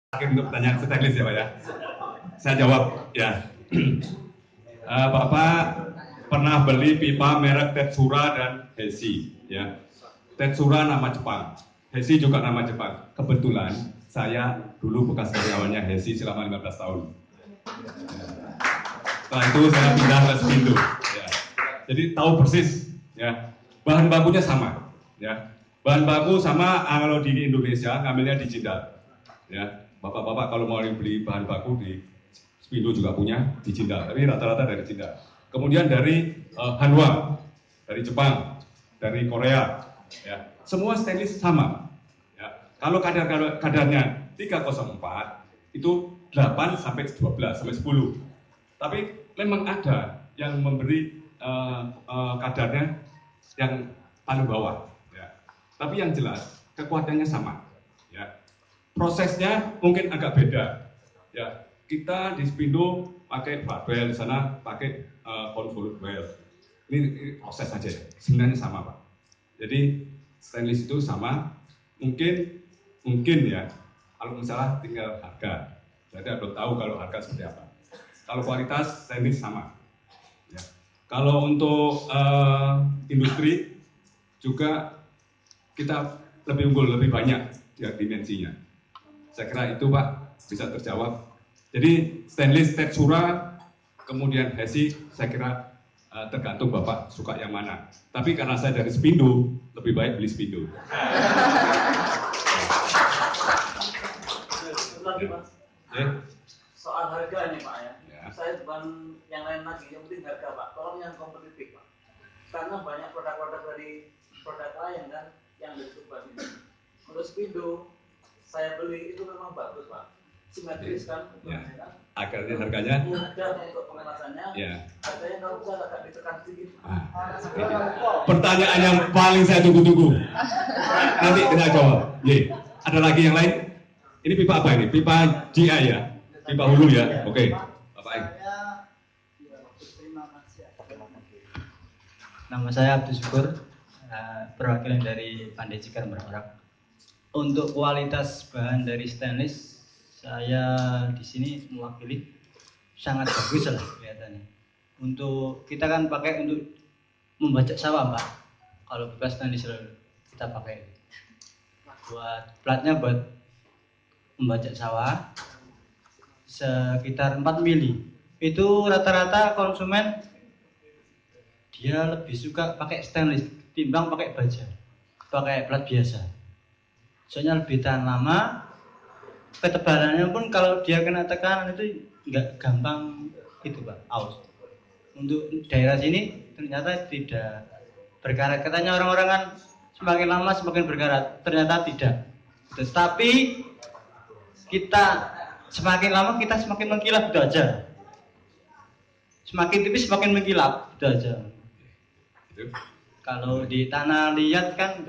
Untuk pertanyaan stainless ya Pak ya. Saya jawab ya. Bapak pernah beli pipa merek Tetsura dan Hesi ya. Tetsura nama Jepang, Hesi juga nama Jepang. Kebetulan saya dulu bekas karyawannya Hesi selama 15 tahun. Setelah itu saya pindah ke Spindo ya. Jadi tahu persis ya. Bahan bakunya sama ya. Bahan baku sama kalau di Indonesia ngambilnya di Jindal ya. Bapak-bapak kalau mau beli bahan baku di Spindo juga punya di Jindal, tapi rata-rata dari Jindal. Kemudian dari Hanwha, dari Jepang, dari Korea, ya. Semua stainless sama. Ya. Kalau kadarnya 304 itu 8 sampai 12 sampai 10. Tapi memang ada yang memberi kadarnya yang paling bawah. Ya. Tapi yang jelas kekuatannya sama. Ya. Prosesnya mungkin agak beda. Ya, kita di Spindo pakai barbel, di sana pakai convolute well. Ini proses saja ya. Sebenarnya sama Pak. Jadi stainless itu sama. Mungkin ya. Kalau misalnya tinggal harga. Jadi belum tahu kalau harga seperti apa. Kalau kualitas stainless sama. Ya. Kalau untuk industri juga kita lebih unggul, lebih banyak ya, dimensinya. Saya kira itu Pak bisa terjawab. Jadi stainless Tetsura, kemudian Hesi, saya kira tergantung Bapak suka yang mana. Tapi karena saya dari Spindo, lebih baik beli Spindo. Lagi Mas, soal harga nih Pak ya. Saya bukan yang lain lagi, yang penting harga Pak. Tolong yang kompetitif Pak. Karena banyak produk-produk dari produk lain kan yang disebut ini. Untuk Spindo saya beli itu memang bagus Pak, simetris kan, ya. Akhirnya harganya mudah untuk pengemasannya, ya. Harganya kalau bisa agak ditekan sedikit. Pertanyaan yang paling saya tunggu-tunggu. Nanti kita jawab. Ada lagi yang lain? Ini pipa apa ini? Pipa GI ya? Pipa hulu ya? Oke. Bapak Eng. Nama saya Abdul Syukur, perwakilan dari Pandai Cikar Merak. Untuk kualitas bahan dari stainless, saya di sini mewakili sangat bagus lah kelihatannya. Untuk kita kan pakai untuk membajak sawah Pak. Kalau pipa stainless kita pakai buat platnya buat membajak sawah sekitar 4 mili. Itu rata-rata konsumen dia lebih suka pakai stainless timbang pakai baja, pakai plat biasa. Soalnya lebih tahan lama, ketebalannya pun kalau dia kena tekanan itu nggak gampang itu Pak, aus. Untuk daerah sini ternyata tidak berkarat. Katanya orang-orang kan semakin lama semakin berkarat, ternyata tidak. Tetapi kita semakin lama kita semakin mengkilap, itu aja. Semakin tipis semakin mengkilap, itu aja. Kalau di tanah liat kan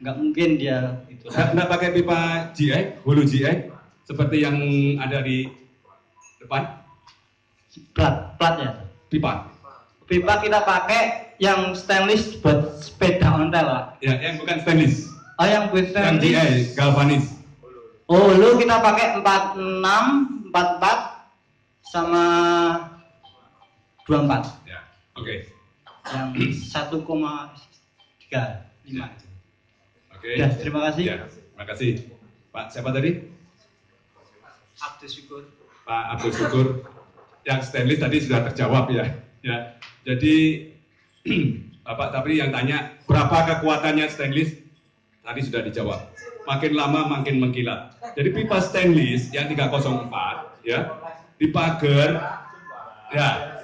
nggak mungkin dia itu. Nggak pakai pipa GI, hulu GI, seperti yang ada di depan? Platnya. Pipa kita pakai yang stainless buat sepeda ontel Pak. Ya, yang bukan stainless. Oh, yang buat stainless. Yang GI, galvanis. Oh, lu kita pakai 46, 44 sama 24. Ya, oke. Yang 1,35. Oke. Ya, terima kasih. Ya, terima kasih. Pak, siapa tadi? Abdul Syukur. Pak Abdul Syukur. Yang stainless tadi sudah terjawab ya. Ya. Jadi Bapak tapi yang tanya berapa kekuatannya stainless tadi sudah dijawab. Makin lama makin mengkilat. Jadi pipa stainless yang 304 ya di pagar ya.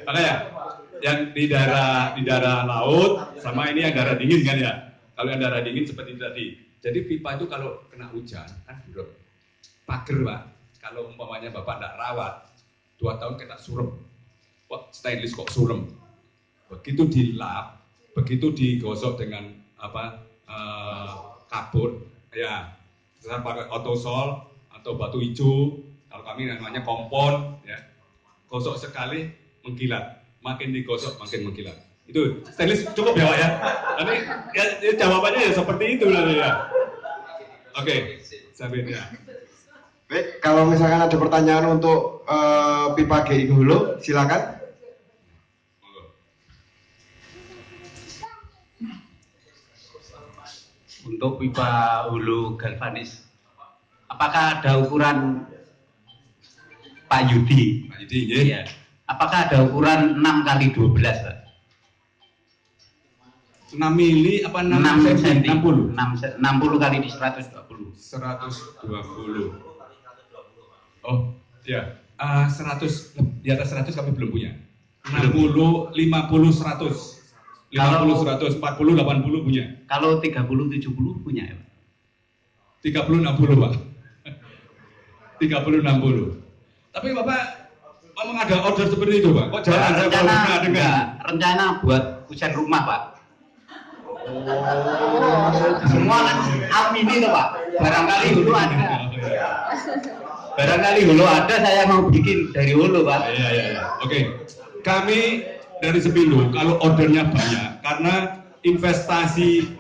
Makanya yang di daerah laut sama ini yang daerah dingin kan ya. Kalau yang darah dingin seperti tadi. Jadi pipa itu kalau kena hujan kan buruk. Pager Pak. Kalau umpamanya Bapak tidak rawat, 2 tahun kena surem. Wah, stainless kok surem. Begitu dilap, begitu digosok dengan kapur, ya. Saya pakai otosol atau batu hijau. Kalau kami namanya kompon, ya. Gosok sekali mengkilat. Makin digosok makin mengkilat. Itu stainless cukup ya Pak ya. Tapi ya, jawabannya ya seperti itu ya. Oke. Sabin ya. Baik, kalau misalkan ada pertanyaan untuk pipa GI Hulu, silakan. Untuk pipa hulu galvanis, apakah ada ukuran Pak Yudi? Pak Yudi, Iya. Apakah ada ukuran 6 kali 12, Pak? 6 mili apa 6 cm? cm? 60. 60 kali di 120. 120. Oh, ya. 100 di atas 100 kami belum punya. 60, 50, 100. 50, 100, 40, 80 punya. Kalau 30, 70 punya ya, Pak? 30, 60, Pak. 30, 60. Tapi Bapak memang ada order seperti itu, Pak? Kok jarang saya pernah dengar? Rencana buat kusen rumah, Pak. Semua kan amini tuh, Pak. Barangkali dulu ada. Barangkali dulu ada, saya mau bikin dari hulu, Pak. Iya. Oke. Kami dari Sepindo kalau ordernya banyak karena investasi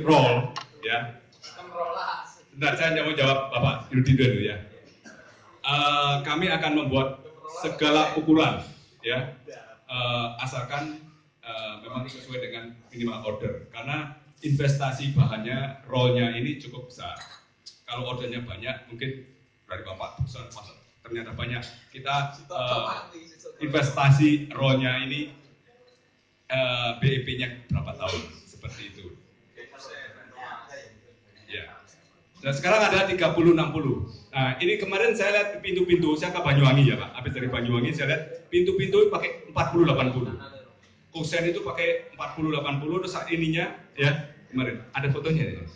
roll ya. Nah, saya mau jawab Bapak Yudi dulu ya. Kami akan membuat segala ukuran ya, asalkan memang sesuai dengan minimal order karena investasi bahannya rollnya ini cukup besar. Kalau ordernya banyak mungkin dari Bapak ternyata banyak kita investasi rollnya ini BEP-nya berapa tahun seperti itu ya. Dan sekarang ada 30-60. Nah ini kemarin saya lihat pintu-pintu, saya ke Banyuwangi ya Pak, habis dari Banyuwangi saya lihat pintu-pintu pakai 40-80, kusen itu pakai 40-80, terus ininya ya kemarin ada fotonya ya,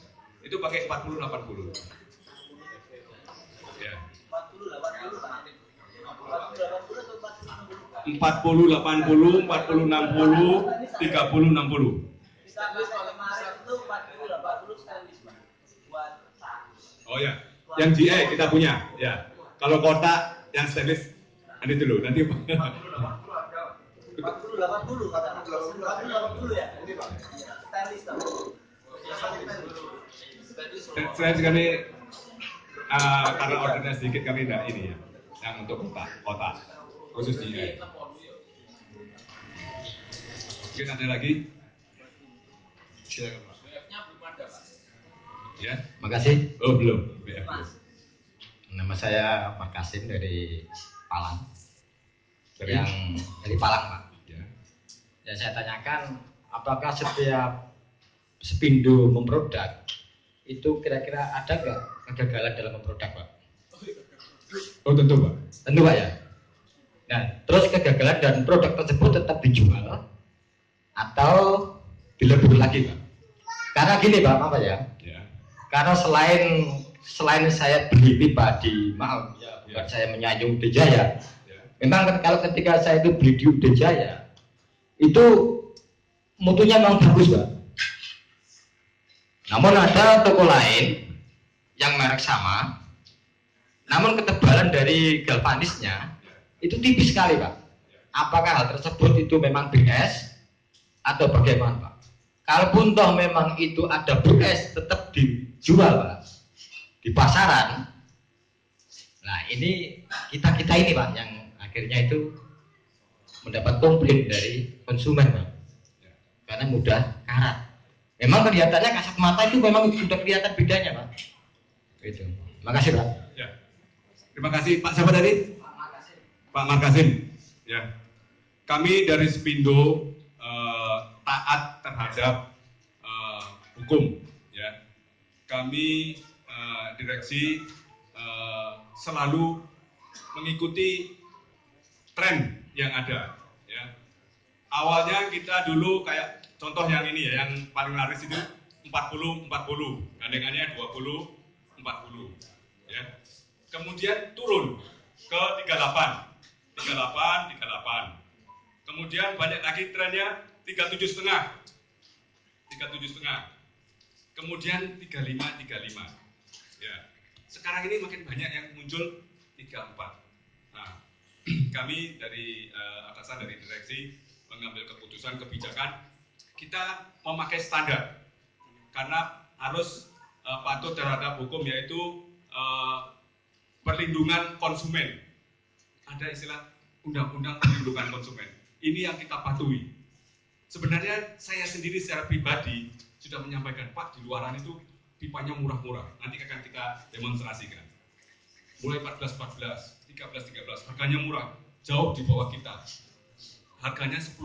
itu pakai 40-80 ya. 40, 80, 40, 60, 30, 60. Oh ya, yang GI kita punya ya. Kalau kotak yang stainless nanti dulu, nanti 40, 80 kata 80 ya. Ini Pak. Stainless saya sekali karena ordernya sedikit kami tidak ini ya, yang untuk kotak khusus GI. Mungkin ada lagi? Silakan Pak. Ya, Makasih. oh belum. Nama saya Pak Kasim dari Palang. Dari? Dari Palang, Pak. Ya. Ya saya tanyakan, apakah setiap Sepindo memproduk itu kira-kira ada nggak kegagalan dalam memproduk, Pak? Oh tentu Pak. Tentu, Pak ya. Nah, terus kegagalan dan produk tersebut tetap dijual atau dilebur lagi, Pak? Karena gini, Pak, apa ya? Karena selain saya beli pipa di, maaf ya, bukan saya menyanjung Ude Jaya. Memang kalau ketika saya itu beli di Ude Jaya, itu mutunya memang bagus, Pak. Namun ada toko lain yang merek sama, namun ketebalan dari galvanisnya itu tipis sekali, Pak. Apakah hal tersebut itu memang BS atau bagaimana, Pak? Kalaupun toh memang itu ada BS, tetap dijual, Pak, di pasaran. Nah ini kita ini, Pak, yang akhirnya itu mendapat komplain dari konsumen, Pak, karena mudah karat. Memang kelihatannya kasat mata itu memang sudah kelihatan bedanya, Pak. Gitu. Makasih, Pak. Ya. Terima kasih Pak. Siapa tadi? Pak Markasim. Ya. Kami dari Sepindo taat terhadap hukum. Ya. Kami direksi selalu mengikuti tren yang ada. Ya. Awalnya kita dulu kayak contoh yang ini ya, yang paling laris itu 40-40, gandengannya 20-40. Ya. Kemudian turun ke 38. Kemudian banyak lagi trennya 37,5. Kemudian 35. Ya. Sekarang ini makin banyak yang muncul 34. Nah, kami dari atasan dari direksi mengambil keputusan kebijakan kita memakai standar karena harus patuh terhadap hukum, yaitu perlindungan konsumen. Ada istilah undang-undang perlindungan konsumen. Ini yang kita patuhi. Sebenarnya saya sendiri secara pribadi sudah menyampaikan, Pak, di luaran itu pipanya murah-murah. Nanti akan kita demonstrasikan. Mulai 14-14, 13-13, harganya murah, jauh di bawah kita. Harganya 10%